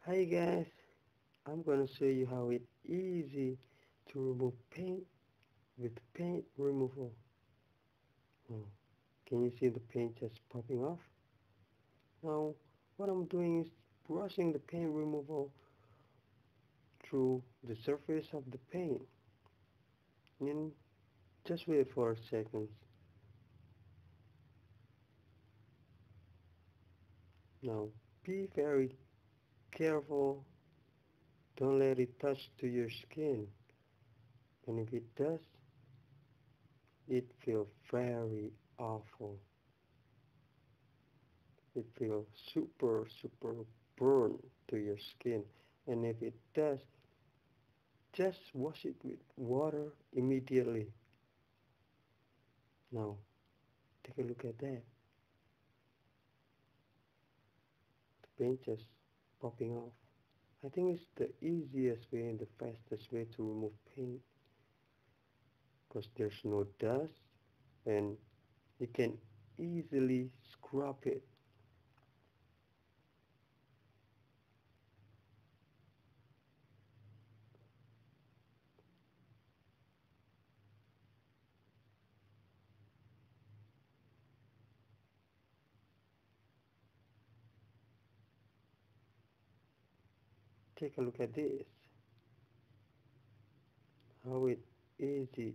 Hi guys, I'm gonna show you how it's easy to remove paint with paint removal. Hmm, Can you see the paint just popping off? Now, what I'm doing is brushing the paint removal through the surface of the paint. And just wait for a second. Now, be very careful. Don't let it touch to your skin. And if it does, it feels very awful. It feels super burn to your skin. And if it does, just wash it with water immediately. Now, take a look at that. The paint just popping off. I think it's the easiest way and the fastest way to remove paint because there's no dust and you can easily scrub it. Take a look at this. How it easy,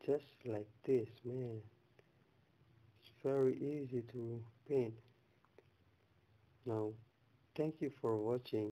just like this, man. It's very easy to paint. Now, thank you for watching.